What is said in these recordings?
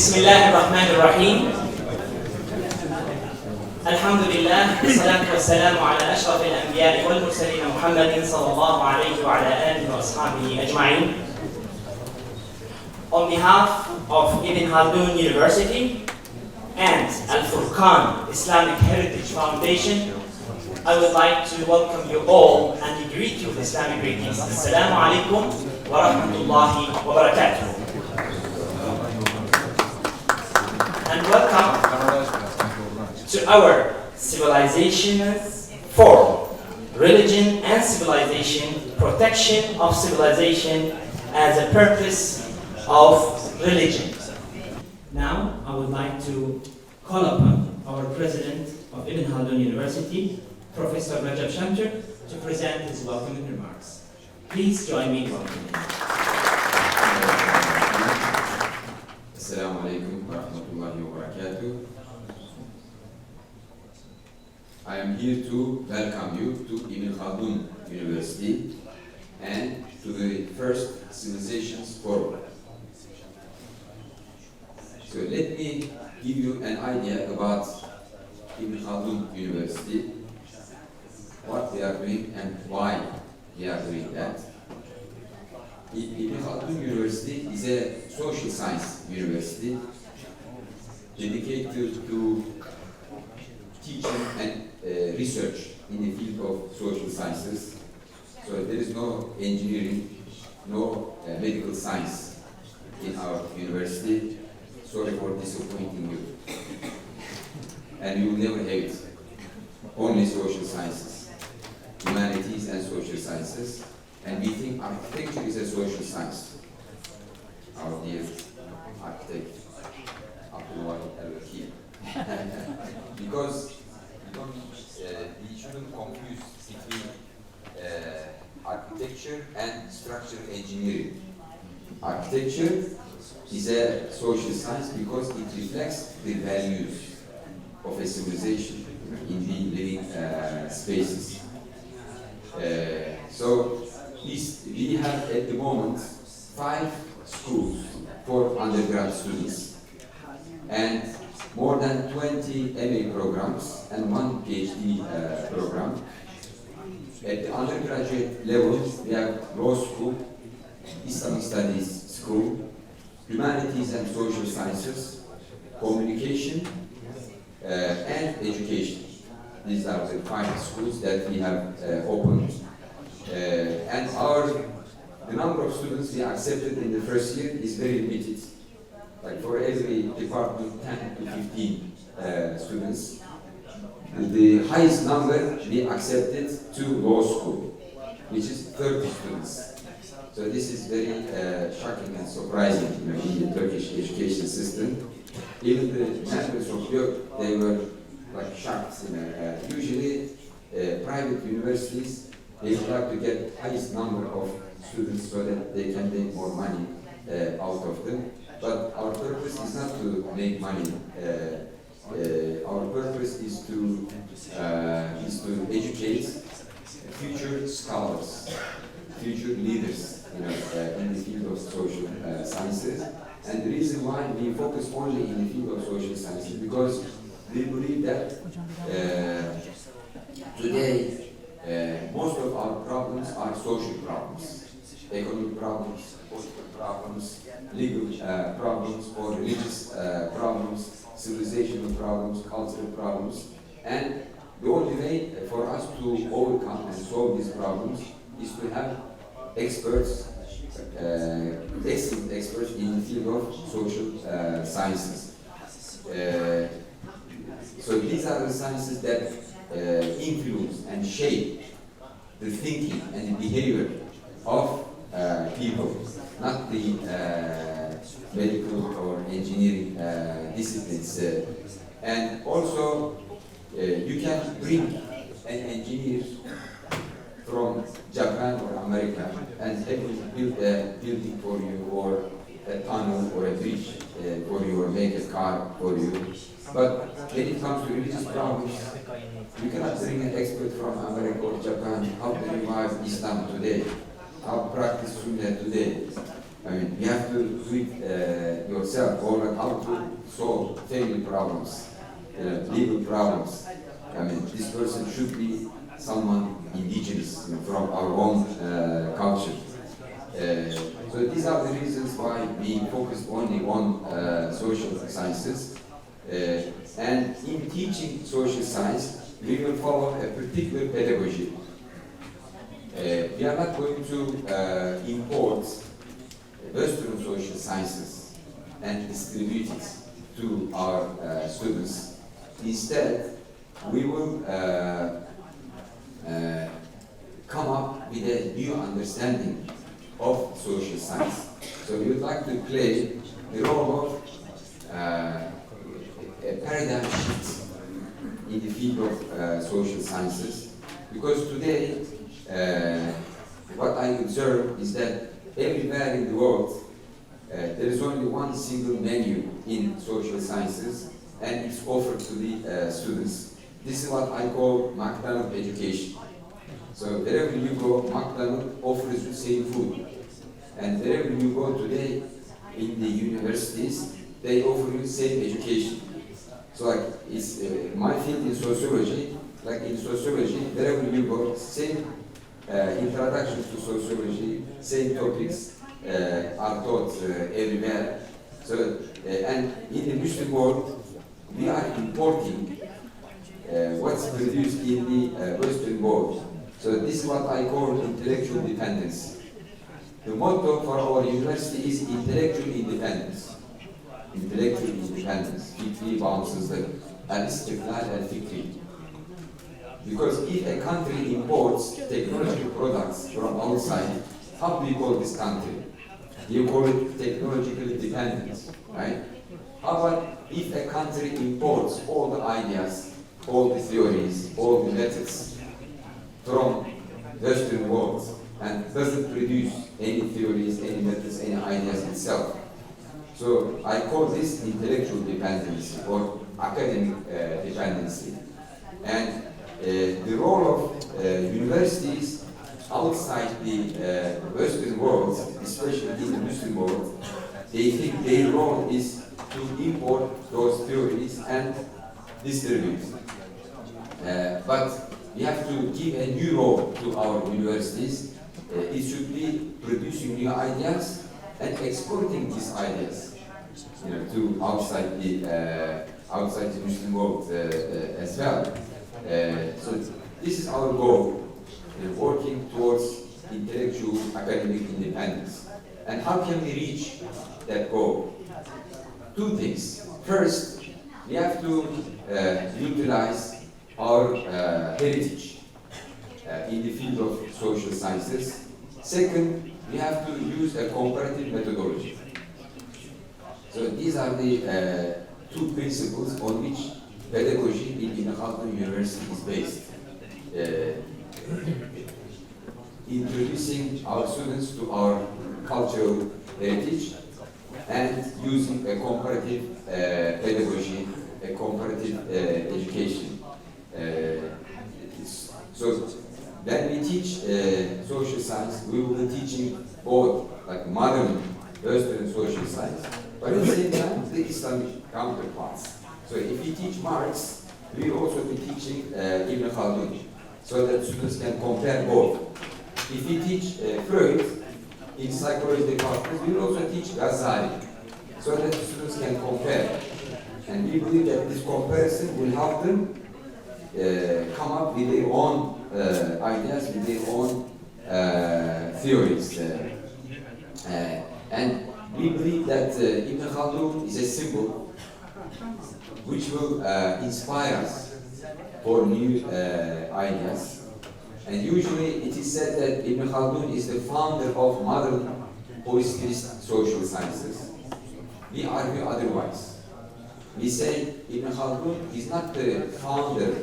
بسم الله الرحمن الرحيم. الحمد لله والصلاة والسلام على أشرف الأنبياء والمرسلين محمد صلى الله عليه وعلى آله وأصحابه أجمعين. On behalf of Ibn Khaldun University and Al-Furqan Islamic Heritage Foundation, I would like to welcome you all and greet you with Islamic greetings. Assalamu alaikum wa rahmatullahi wa barakatuh. And welcome to our Civilization Forum, Religion and Civilization, Protection of Civilization as a Purpose of Religion. Now, I would like to call upon our President of Ibn Khaldun University, Professor Recep S, to present his welcoming remarks. Please join me in welcoming him. Assalamu alaikum wa rahmatullahi wa barakatuh. I am here to welcome you to Ibn Khaldun University and to the first Civilizations Forum. So let me give you an idea about Ibn Khaldun University, what they are doing and why they are doing that. Ibn Khaldun University is a social science university dedicated to teaching and research in the field of social sciences. So there is no engineering, no medical science in our university. Sorry for disappointing you. And you will never have it. Only social sciences, humanities and social sciences. And we think architecture is a social science. Our dear architect, Abdullah al-Wakil. Because we shouldn't confuse between architecture and structural engineering. Architecture is a social science because it reflects the values of a civilization in the living spaces. So we have at the moment 5 schools for undergrad students and more than 20 MA programs and 1 PhD program. At the undergraduate level, we have law school, Islamic studies school, humanities and social sciences, communication, and education. These are the 5 schools that we have opened. And the number of students we accepted in the first year is very limited. Like for every department, 10 to 15 students. The highest number we accepted to law school, which is 30 students. So this is very shocking and surprising, in the Turkish education system. Even the members of Europe, they were like shocked. Usually, private universities, they would like to get highest number of students so that they can make more money out of them. But our purpose is not to make money. Our purpose is to educate future scholars, future leaders, in the field of social sciences. And the reason why we focus only in the field of social sciences because we believe that today most of our problems are social problems, economic problems, political problems, legal problems, or religious problems, civilizational problems, cultural problems. And the only way for us to overcome and solve these problems is to have experts, excellent experts in the field of social sciences. So these are the sciences that influence and shape the thinking and the behavior of people, not the medical or engineering disciplines. And also, you can bring an engineer from Japan or America and have him build a building for you, or a tunnel or a bridge for you, or make a car for you. But when it comes to religious problems, you cannot bring an expert from America or Japan how to revive Islam today, how to practice Sunnah today. I mean, you have to do it yourself, or like how to solve family problems, legal problems. I mean, this person should be someone indigenous, from our own culture. So these are the reasons why we focus only on social sciences. And in teaching social science, we will follow a particular pedagogy. We are not going to import Western social sciences and distribute it to our students. Instead, we will come up with a new understanding of social science. So we would like to play the role of a paradigm shift in the field of social sciences. Because today, what I observe is that everywhere in the world, there is only one single menu in social sciences, and it's offered to the students. This is what I call McDonald's education. So wherever you go, McDonald's offers you same food. And wherever you go today in the universities, they offer you same education. So like it's my field in sociology, like in sociology, wherever you go, same introduction to sociology, same topics are taught everywhere. So, and in the Muslim world, we are importing what's produced in the Western world. So this is what I call intellectual dependence. The motto for our university is intellectual independence. Intellectual independence, fikri bağımsızlık, el-istiklal el-fikri. Because if a country imports technological products from outside, how do you call this country? You call it technological dependence, right? How about if a country imports all the ideas, all the theories, all the methods from Western world and doesn't produce any theories, any methods, any ideas itself? So I call this intellectual dependency or academic dependency. And the role of universities outside the Western world, especially in the Muslim world, they think their role is to import those theories and distribute. But we have to give a new role to our universities. It should be producing new ideas and exporting these ideas, to outside the Muslim world as well. So this is our goal, working towards intellectual academic independence. And how can we reach that goal? Two things. First, we have to utilize our heritage in the field of social sciences. Second, we have to use a comparative methodology. So these are the two principles on which pedagogy in Ibn Khaldun University is based. Introducing our students to our cultural heritage and using a comparative pedagogy, a comparative education. So when we teach social science, we will be teaching both like modern Western social science, but at the same time the Islamic counterparts. So if we teach Marx, we will also be teaching Ibn Khaldun, so that students can compare both. If we teach Freud in psychology department, we will also teach Ghazali, so that students can compare. And we believe that this comparison will help them come up with their own ideas, with their own theories. And we believe that Ibn Khaldun is a symbol which will inspire us for new ideas. And usually it is said that Ibn Khaldun is the founder of modern positivist social sciences. We argue otherwise. We say Ibn Khaldun is not the founder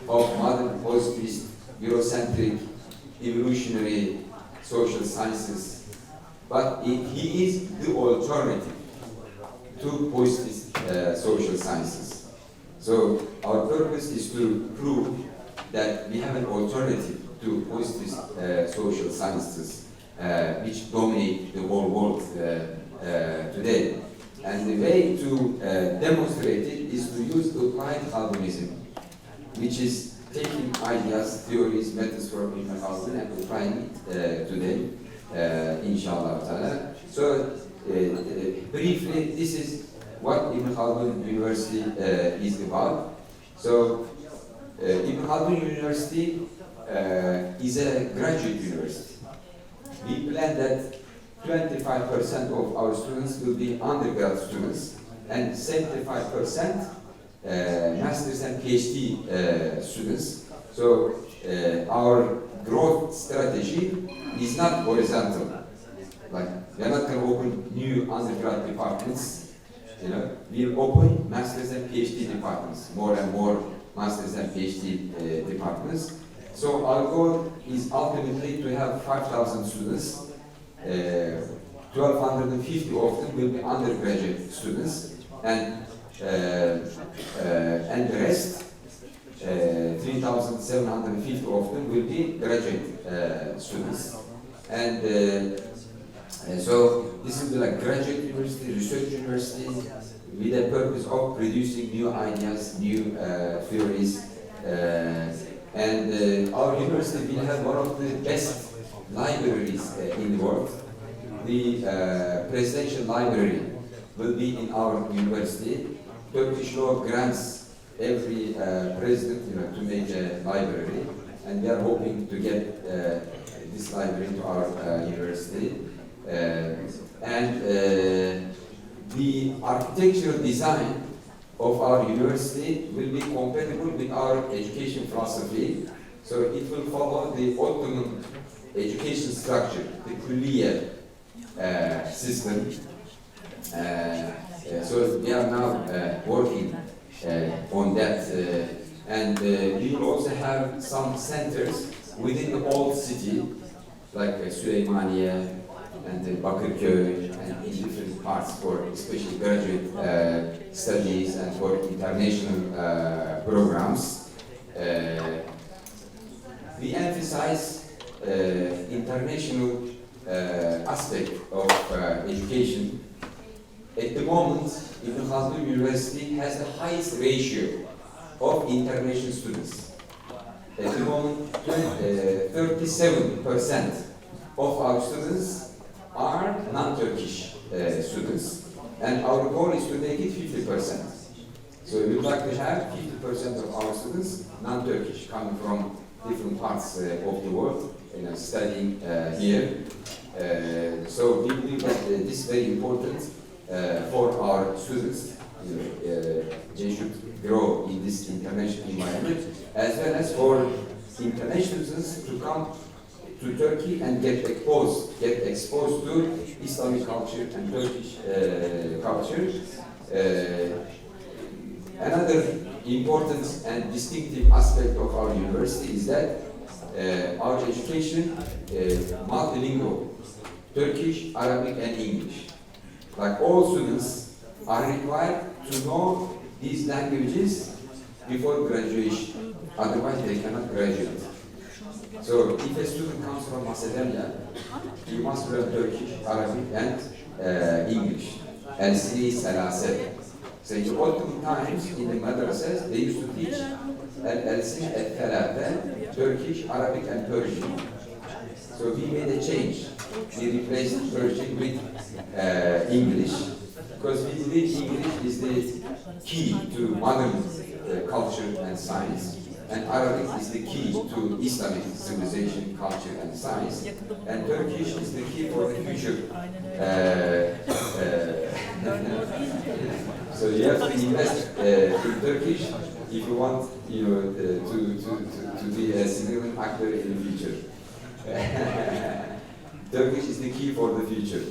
of modern positivist, Eurocentric, evolutionary social sciences, but he is the alternative to positivist social sciences. So our purpose is to prove that we have an alternative to positivist social sciences. which dominate the whole world today. And the way to demonstrate it is to use applied Khaldun, which is taking ideas, theories, methods from Ibn Khaldun and applying it today, inshallah ta'ala. So, briefly, this is what Ibn Khaldun University is about. So, Ibn Khaldun University is a graduate university. We plan that 25% of our students will be undergrad students and 75% masters and PhD students. So our growth strategy is not horizontal. Like we are not going to open new undergrad departments. We'll open masters and PhD departments, more and more masters and PhD departments. So our goal is ultimately to have 5,000 students. 1,250 of them will be undergraduate students, and the rest, 3,750 of them will be graduate students. And so this will be like graduate university, research university, with the purpose of producing new ideas, new theories, and our university will have one of the best libraries in the world. The presidential library will be in our university. Turkish law grants every president, to make a library, and we are hoping to get this library to our university. And the architectural design of our university will be compatible with our education philosophy. So it will follow the Ottoman education structure, the Külliye system. So we are now working on that, and we will also have some centers within the old city, like Süleymaniye and Bakırköy, and in different parts for especially graduate studies and for international programs. We emphasize international aspect of education. At the moment, Ibn Khaldun University has the highest ratio of international students. At the moment, 37% of our students are non-Turkish students, and our goal is to make it 50%. So we would like to have 50% of our students non-Turkish, coming from different parts of the world, studying here. So we believe that this is very important for our students. They should grow in this international environment, as well as for international students to come to Turkey and get exposed to Islamic culture and Turkish culture. Another important and distinctive aspect of our university is that our education is multilingual, Turkish, Arabic, and English. Like all students are required to know these languages before graduation, otherwise they cannot graduate. So if a student comes from Macedonia, he must learn Turkish, Arabic, and English. And Salase. So in the Ottoman times, in the madrasas, they used to teach Al-Alsin al-Thalatha, Turkish, Arabic, and Persian. So we made a change. We replaced Persian with English, because we believe English is the key to modern culture and science, and Arabic is the key to Islamic civilization, culture, and science, and Turkish is the key for the future. So you have to invest in Turkish if you want, to be a significant actor in the future. Turkish is the key for the future.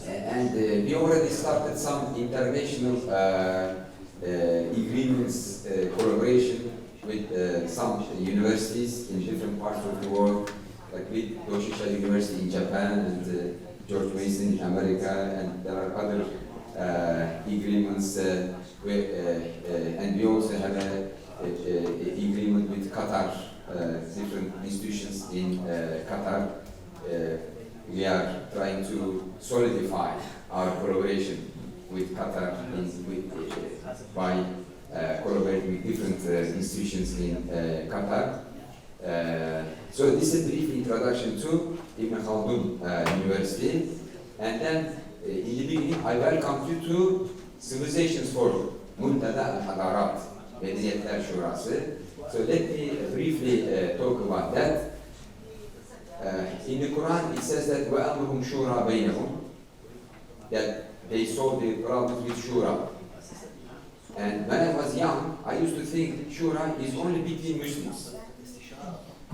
And we already started some international agreements, collaboration with some universities in different parts of the world, like with Doshisha University in Japan and George Mason in America, and there are other agreements, and we also have an agreement with Qatar different institutions in Qatar. We are trying to solidify our collaboration with Qatar by collaborating with different institutions in Qatar. So this is a brief introduction to Ibn Khaldun University. And then in the beginning, I welcome you to Civilizations Forum, Muntada al-Hadarat, Medeniyetler Şurası. So let me briefly talk about that. In the Quran, it says that وَأَمْرُهُمْ شُورَى بَيْنَهُم, that they solve the problems with shura. And when I was young, I used to think shura is only between Muslims.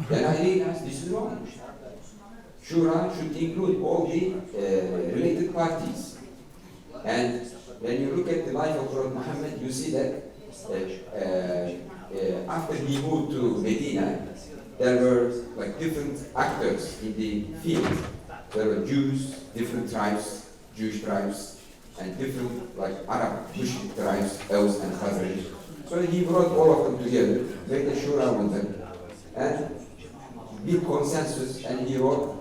Then I realized this is wrong. Shura should include all the related parties. And when you look at the life of Prophet Muhammad, you see that after he moved to Medina, there were like different actors in the field. There were Jews, different tribes, Jewish tribes, and different like Arab Mushrik tribes, Aus and Khazraj. So he brought all of them together, made a shura with them, and built consensus, and he wrote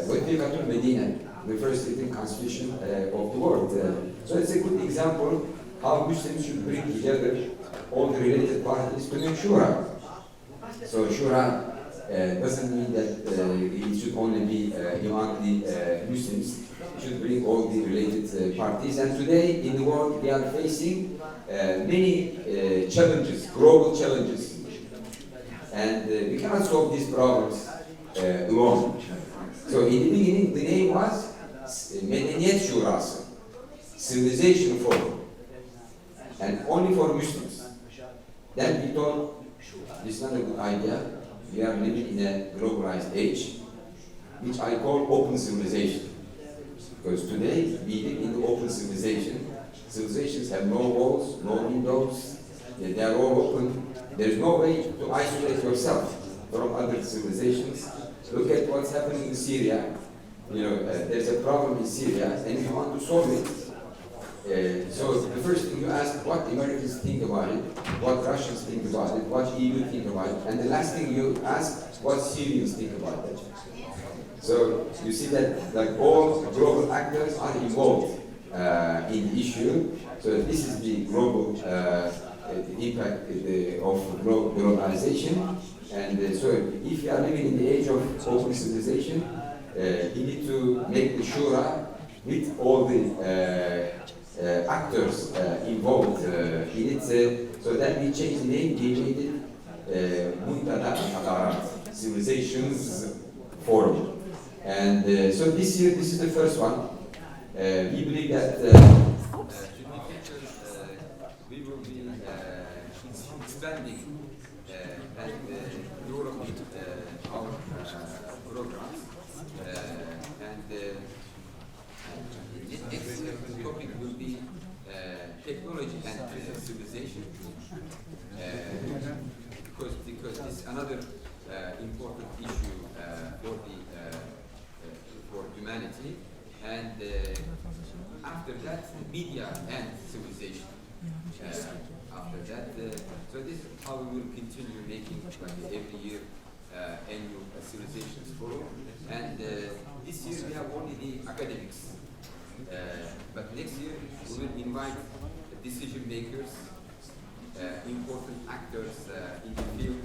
Wethiqatul Medina, the first written constitution of the world. So it's a good example how Muslims should bring together all the related parties to make shura. So shura doesn't mean that it should only be among the Muslims. It should bring all the related parties. And today in the world we are facing many challenges, global challenges. And we cannot solve these problems alone. So in the beginning the name was Medeniyet Şurası, Civilization Forum, and only for Muslims. Then we thought this is not a good idea. We are living in a globalized age, which I call open civilization. Because today we live in the open civilization. Civilizations have no walls, no windows, they are all open. There is no way to isolate yourself from other civilizations. Look at what's happening in Syria. You know, there's a problem in Syria, and if you want to solve it, so the first thing you ask what Americans think about it, what Russians think about it, what EU think about it, and the last thing you ask what Syrians think about it. So you see that like all global actors are involved in the issue. So this is the global impact of globalization. And so if you are living in the age of open civilization, you need to make the shura with all the actors involved in it. So that we changed the name, we made it Muntada al-Hadarat, Civilizations Forum. And so this year, this is the first one. We believe that we will be expanding and Europe our programs. And next topic will be technology and civilization. Because this is another important issue for humanity. And after that, media and civilization. After that, so this is how we will continue making like every year annual civilizations forum. And this year we have only the academics. But next year we will invite decision makers, important actors in the field,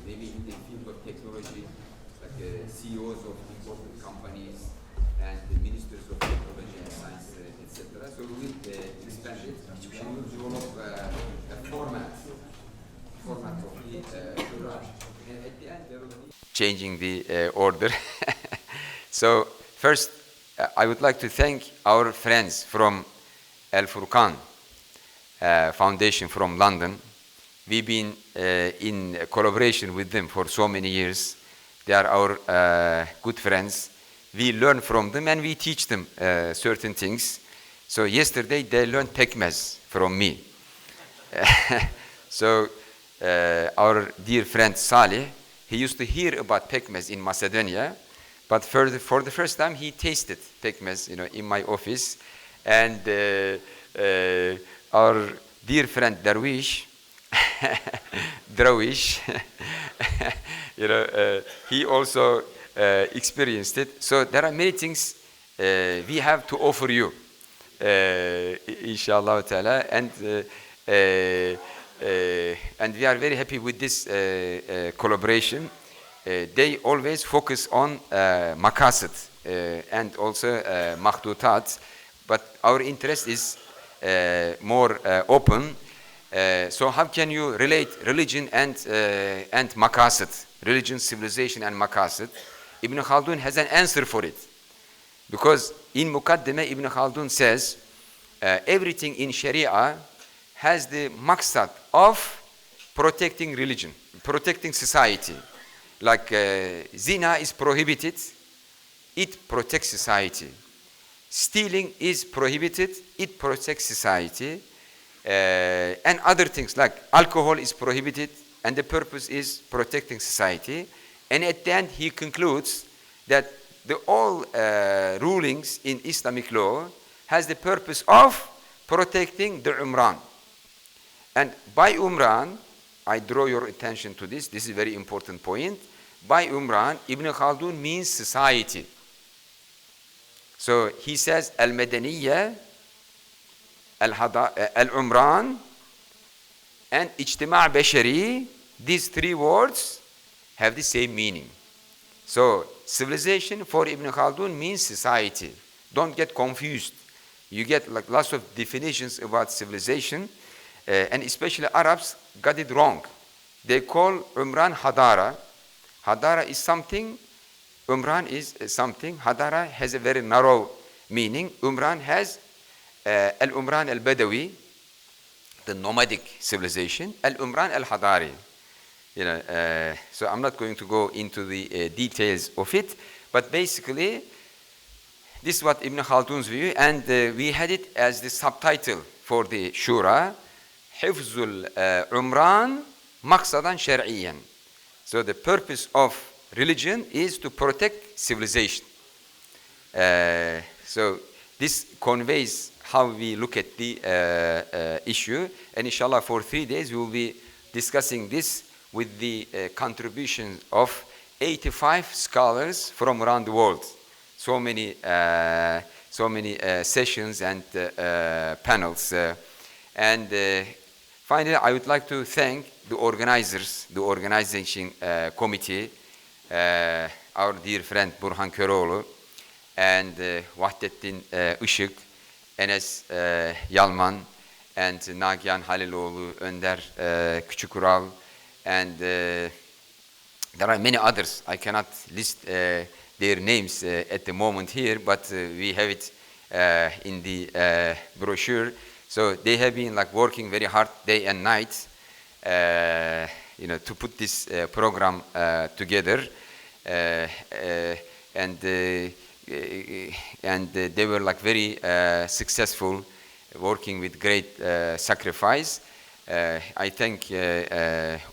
maybe in the field of technology, like CEOs of important companies and the ministers of technology and science, etc. So we will expand it. We will develop a format of the program. And at the end there will be changing the order. So first, I would like to thank our friends from Al Furqan Foundation from London. We've been in collaboration with them for so many years. They are our good friends. We learn from them and we teach them certain things. So yesterday they learned pekmez from me. So our dear friend Salih, he used to hear about pekmez in Macedonia, but for the first time he tasted pekmez, in my office. And our dear friend Darwish, Drawish, he also experienced it. So there are many things we have to offer you, inshallah ta'ala, and we are very happy with this collaboration. They always focus on maqasid and also makhdutat, but our interest is more open. So how can you relate religion and maqasid, religion, civilization, and maqasid? Ibn Khaldun has an answer for it. Because in Muqaddimah, Ibn Khaldun says, everything in Sharia has the maqsad of protecting religion, protecting society. Like zina is prohibited, it protects society. Stealing is prohibited, it protects society. And other things like alcohol is prohibited, and the purpose is protecting society. And at the end, he concludes that all rulings in Islamic law has the purpose of protecting the Umran. And by Umran, I draw your attention to this. This is a very important point. By Umran, Ibn Khaldun means society. So he says, Al-Madaniyya, Al-Umran, and Ijtima' Bashari, these three words have the same meaning. So civilization for Ibn Khaldun means society. Don't get confused. You get like lots of definitions about civilization, and especially Arabs got it wrong. They call Umran Hadara. Hadara is something, Umran is something. Hadara has a very narrow meaning. Umran has Al-Umran al-Badawi, the nomadic civilization, Al-Umran al-Hadari. So I'm not going to go into the details of it, but basically, this is what Ibn Khaldun's view, and we had it as the subtitle for the Shura, Hifzul Umran Maqsadan Shar'iyan. So the purpose of religion is to protect civilization. So this conveys how we look at the issue, and inshallah for 3 days we will be discussing this with the contribution of 85 scholars from around the world. So many sessions and panels. And finally, I would like to thank the organizers, the organization committee, our dear friend Burhan Köroğlu, and Vahdettin Işık, Enes Yalman, and Nagihan Haliloğlu, Önder Küçükural, and there are many others. I cannot list their names at the moment here, but we have it in the brochure. So they have been like working very hard day and night, to put this program together, and they were like very successful, working with great sacrifice. I thank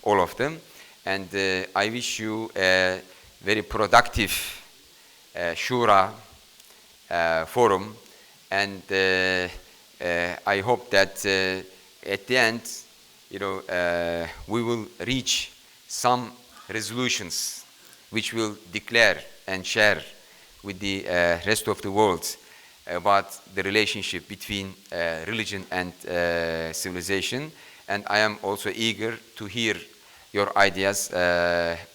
all of them, and I wish you a very productive Shura forum, and I hope that at the end, we will reach some resolutions which will declare and share with the rest of the world about the relationship between religion and civilization. And I am also eager to hear your ideas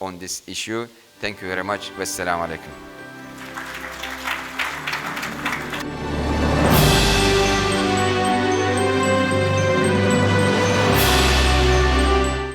on this issue. Thank you very much. Wassalamu alaikum.